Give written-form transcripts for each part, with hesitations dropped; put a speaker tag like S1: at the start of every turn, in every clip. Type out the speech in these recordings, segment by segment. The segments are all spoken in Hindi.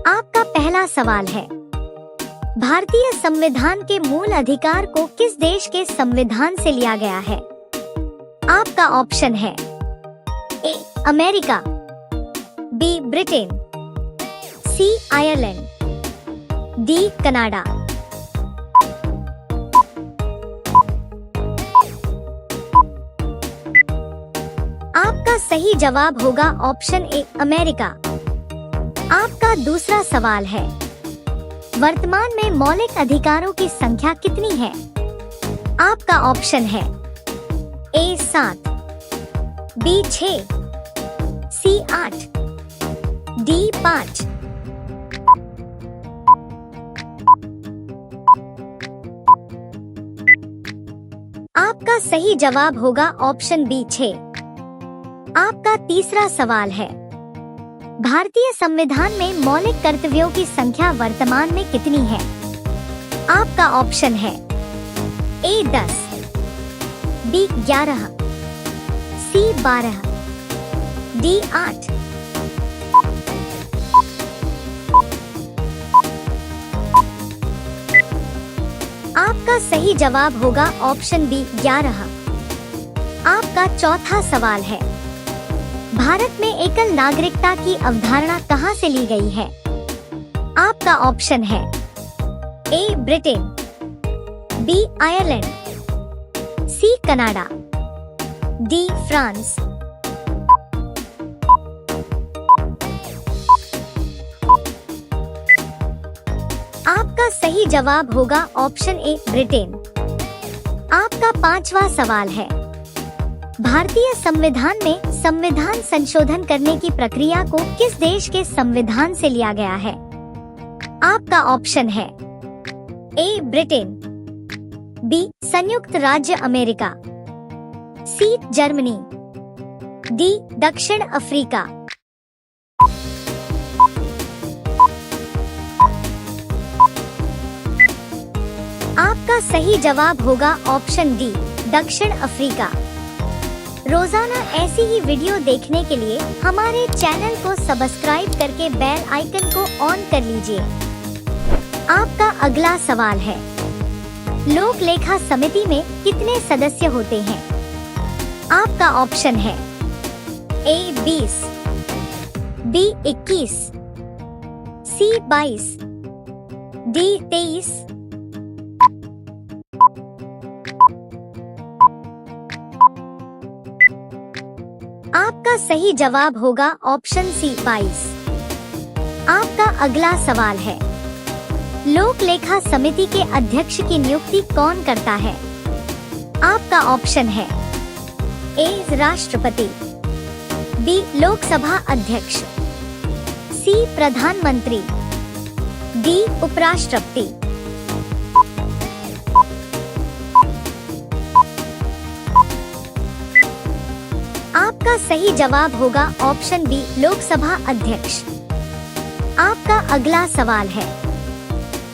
S1: आपका पहला सवाल है, भारतीय संविधान के मूल अधिकार को किस देश के संविधान से लिया गया है? आपका ऑप्शन है A America, B Britain, C Ireland, D Canada. आपका सही जवाब होगा ऑप्शन ए अमेरिका। आपका दूसरा सवाल है, वर्तमान में मौलिक अधिकारों की संख्या कितनी है? आपका ऑप्शन है ए 7, बी 6, सी 8, डी 5। आपका सही जवाब होगा ऑप्शन बी 6। आपका तीसरा सवाल है, भारतीय संविधान में मौलिक कर्तव्यों की संख्या वर्तमान में कितनी है? आपका ऑप्शन है ए 10, बी 11, सी 12, डी 8। आपका सही जवाब होगा ऑप्शन बी 11। आपका चौथा सवाल है, भारत में एकल नागरिकता की अवधारणा कहां से ली गई है? आपका ऑप्शन है A Britain, B Ireland, C Canada, D France. आपका सही जवाब होगा ऑप्शन ए ब्रिटेन। आपका पांचवा सवाल है, भारतीय संविधान में संविधान संशोधन करने की प्रक्रिया को किस देश के संविधान से लिया गया है? आपका ऑप्शन है ए ब्रिटेन, बी संयुक्त राज्य अमेरिका, सी जर्मनी, डी दक्षिण अफ्रीका। आपका सही जवाब होगा ऑप्शन डी दक्षिण अफ्रीका। रोजाना ऐसी ही वीडियो देखने के लिए हमारे चैनल को सब्सक्राइब करके बेल आइकन को ऑन कर लीजिए। आपका अगला सवाल है, लोक लेखा समिति में कितने सदस्य होते हैं? आपका ऑप्शन है ए 20, बी 21, सी 22, डी 23। आपका सही जवाब होगा ऑप्शन सी 22। आपका अगला सवाल है, लोक लेखा समिति के अध्यक्ष की नियुक्ति कौन करता है? आपका ऑप्शन है ए राष्ट्रपति, बी लोकसभा अध्यक्ष, सी प्रधानमंत्री, डी उपराष्ट्रपति। आपका सही जवाब होगा ऑप्शन बी लोकसभा अध्यक्ष। आपका अगला सवाल है,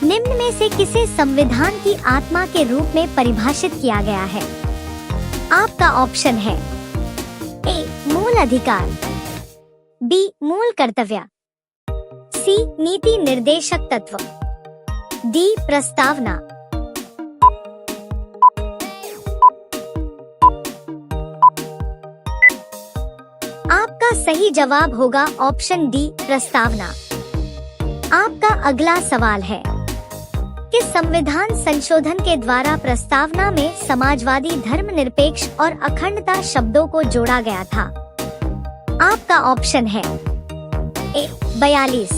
S1: निम्न में से किसे संविधान की आत्मा के रूप में परिभाषित किया गया है? आपका ऑप्शन है ए मूल अधिकार, बी मूल कर्तव्य, सी नीति निर्देशक तत्व, डी प्रस्तावना। आपका सही जवाब होगा ऑप्शन डी प्रस्तावना। आपका अगला सवाल है, किस संविधान संशोधन के द्वारा प्रस्तावना में समाजवादी, धर्मनिरपेक्ष और अखंडता शब्दों को जोड़ा गया था? आपका ऑप्शन है ए 42,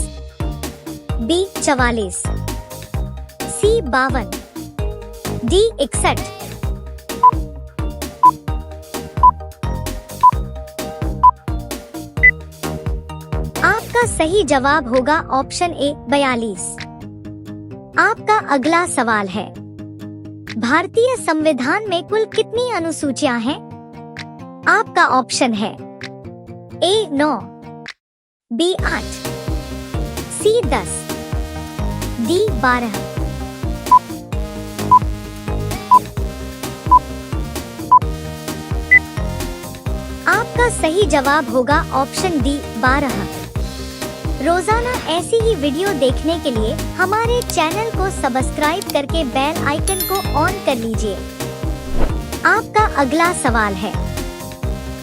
S1: बी 44, सी 52, डी 61। आपका सही जवाब होगा ऑप्शन ए 42। आपका अगला सवाल है, भारतीय संविधान में कुल कितनी अनुसूचियां हैं? आपका ऑप्शन है ए 9, बी 8, सी 10, डी 12। आपका सही जवाब होगा ऑप्शन डी 12। रोजाना ऐसी ही वीडियो देखने के लिए हमारे चैनल को सब्सक्राइब करके बेल आइकन को ऑन कर लीजिए। आपका अगला सवाल है,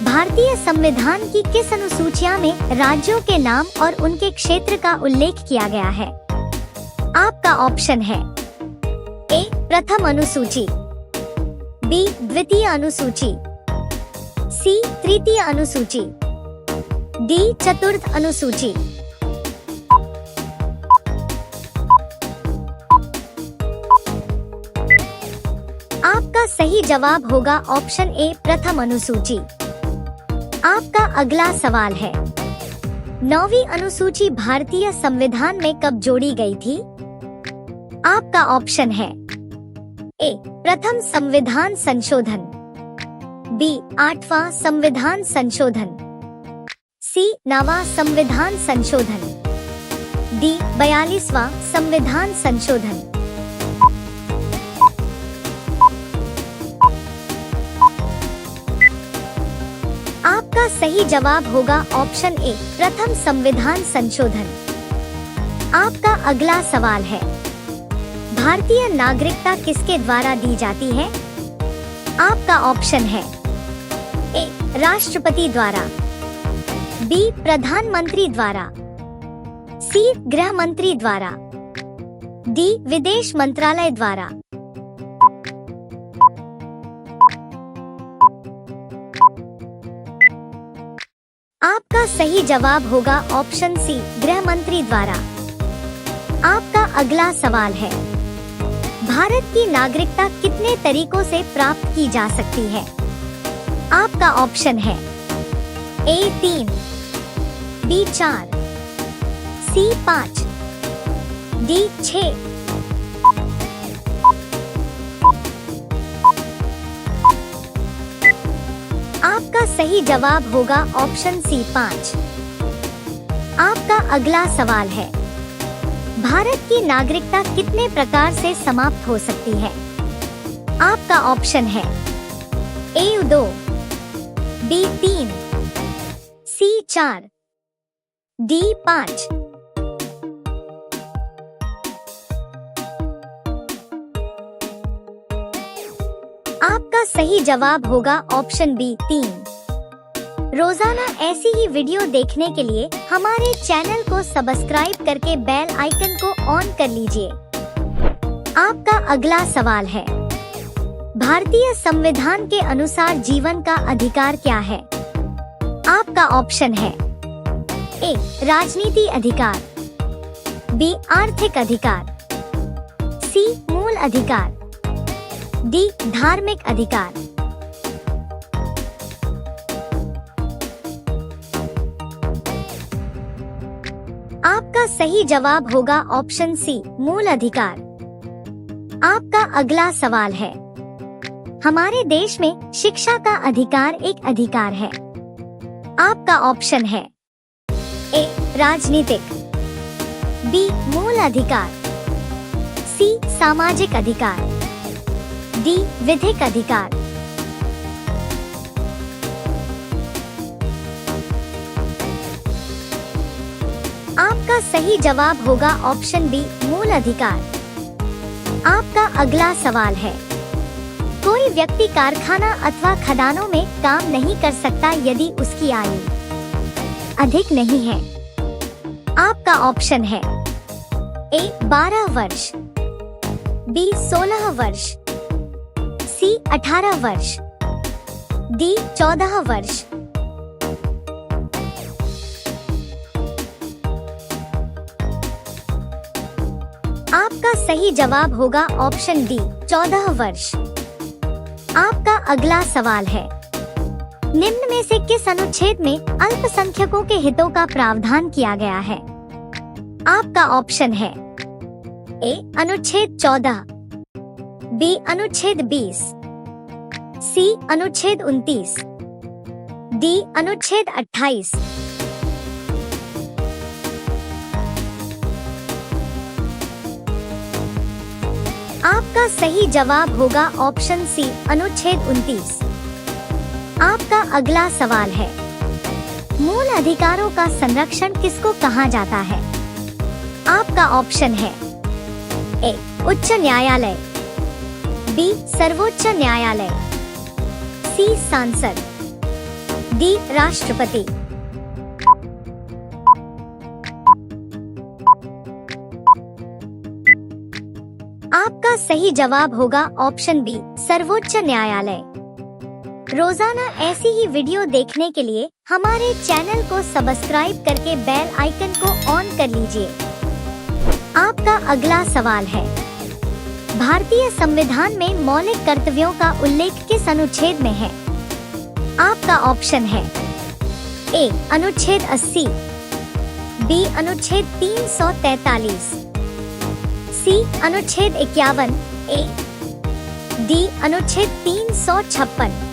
S1: भारतीय संविधान की किस अनुसूचिया में राज्यों के नाम और उनके क्षेत्र का उल्लेख किया गया है? आपका ऑप्शन है ए प्रथम अनुसूची, बी द्वितीय अनुसूची, सी तृतीय अनुसूची, डी चतुर्थ अनुसूची। आपका सही जवाब होगा ऑप्शन ए प्रथम अनुसूची। आपका अगला सवाल है, 9वीं अनुसूची भारतीय संविधान में कब जोड़ी गई थी? आपका ऑप्शन है ए प्रथम संविधान संशोधन, बी 8वां संविधान संशोधन, सी 9वां संविधान संशोधन, डी 42वां संविधान संशोधन। आपका सही जवाब होगा ऑप्शन ए प्रथम संविधान संशोधन। आपका अगला सवाल है, भारतीय नागरिकता किसके द्वारा दी जाती है? आपका ऑप्शन है ए राष्ट्रपति द्वारा, बी प्रधानमंत्री द्वारा, सी गृह मंत्री द्वारा, डी विदेश मंत्रालय द्वारा। आपका सही जवाब होगा ऑप्शन सी गृह मंत्री द्वारा। आपका अगला सवाल है, भारत की नागरिकता कितने तरीकों से प्राप्त की जा सकती है? आपका ऑप्शन है ए 3, बी 4, सी 5, डी 6। आपका सही जवाब होगा ऑप्शन सी 5। आपका अगला सवाल है, भारत की नागरिकता कितने प्रकार से समाप्त हो सकती है? आपका ऑप्शन है ए 2, बी 3, सी 4, डी 5। आपका सही जवाब होगा ऑप्शन बी 3। रोजाना ऐसी ही वीडियो देखने के लिए हमारे चैनल को सब्सक्राइब करके बेल आइकन को ऑन कर लीजिए। आपका अगला सवाल है, भारतीय संविधान के अनुसार जीवन का अधिकार क्या है? आपका ऑप्शन है ए राजनीति अधिकार, बी आर्थिक अधिकार, सी मूल अधिकार, डी धार्मिक अधिकार। आपका सही जवाब होगा ऑप्शन सी मूल अधिकार। आपका अगला सवाल है, हमारे देश में शिक्षा का अधिकार एक अधिकार है। आपका ऑप्शन है ए राजनीतिक, बी मूल अधिकार, सी सामाजिक अधिकार, डी विधिक अधिकार। आपका सही जवाब होगा ऑप्शन बी मूल अधिकार। आपका अगला सवाल है, कोई व्यक्ति कारखाना अथवा खदानों में काम नहीं कर सकता यदि उसकी आयु अधिक नहीं है। आपका ऑप्शन है ए 12 वर्ष, बी 16 वर्ष, सी 18 वर्ष, डी 14 वर्ष। आपका सही जवाब होगा ऑप्शन डी 14 वर्ष। आपका अगला सवाल है, निम्न में से किस अनुच्छेद में अल्पसंख्यकों के हितों का प्रावधान किया गया है? आपका ऑप्शन है ए अनुच्छेद 14, बी अनुच्छेद 20, सी अनुच्छेद 29, डी अनुच्छेद 28। आपका सही जवाब होगा ऑप्शन सी अनुच्छेद 29। आपका अगला सवाल है, मूल अधिकारों का संरक्षण किसको कहा जाता है? आपका ऑप्शन है ए उच्च न्यायालय, बी सर्वोच्च न्यायालय, सी सांसद, डी राष्ट्रपति। आपका सही जवाब होगा ऑप्शन बी सर्वोच्च न्यायालय। रोजाना ऐसी ही वीडियो देखने के लिए हमारे चैनल को सब्सक्राइब करके बेल आइकन को ऑन कर लीजिए। आपका अगला सवाल है, भारतीय संविधान में मौलिक कर्तव्यों का उल्लेख किस अनुच्छेद में है? आपका ऑप्शन है ए अनुच्छेद 80, बी अनुच्छेद 343, सी अनुच्छेद 51 ए, डी अनुच्छेद 356।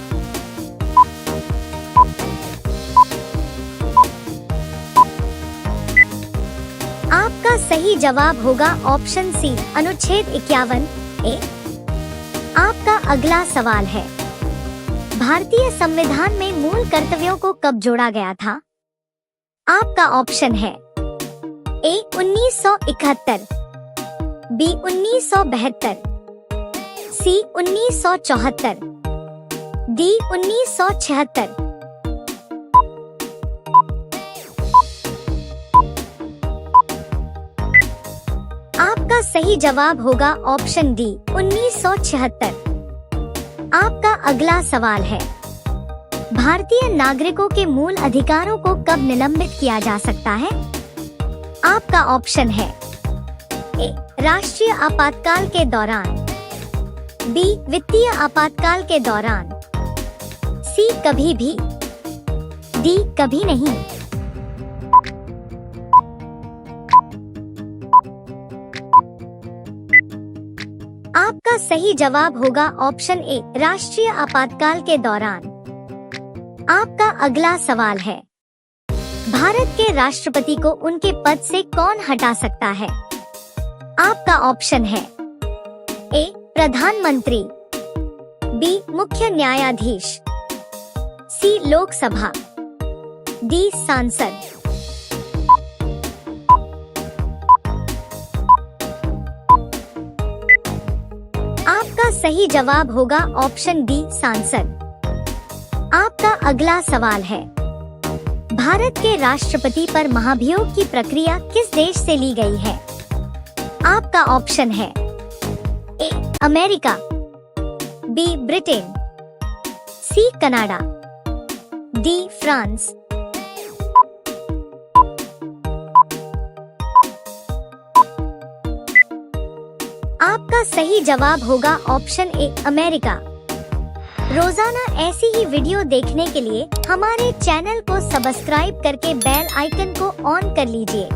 S1: आपका सही जवाब होगा ऑप्शन सी अनुच्छेद 51 ए। आपका अगला सवाल है, भारतीय संविधान में मूल कर्तव्यों को कब जोड़ा गया था? आपका ऑप्शन है ए 1971, बी 1972, सी 1974, डी 1976। आपका सही जवाब होगा ऑप्शन डी 1976। आपका अगला सवाल है, भारतीय नागरिकों के मूल अधिकारों को कब निलंबित किया जा सकता है? आपका ऑप्शन है ए राष्ट्रीय आपातकाल के दौरान, बी वित्तीय आपातकाल के दौरान, सी कभी भी, डी कभी नहीं। आपका सही जवाब होगा ऑप्शन ए राष्ट्रीय आपातकाल के दौरान। आपका अगला सवाल है, भारत के राष्ट्रपति को उनके पद से कौन हटा सकता है? आपका ऑप्शन है ए प्रधानमंत्री, बी मुख्य न्यायाधीश, सी लोकसभा, डी सांसद। आपका सही जवाब होगा ऑप्शन डी सांसद। आपका अगला सवाल है, भारत के राष्ट्रपति पर महाभियोग की प्रक्रिया किस देश से ली गई है? आपका ऑप्शन है A America, B Britain, C Canada, D France. आपका सही जवाब होगा ऑप्शन ए अमेरिका। रोजाना ऐसी ही वीडियो देखने के लिए हमारे चैनल को सब्सक्राइब करके बेल आइकन को ऑन कर लीजिए।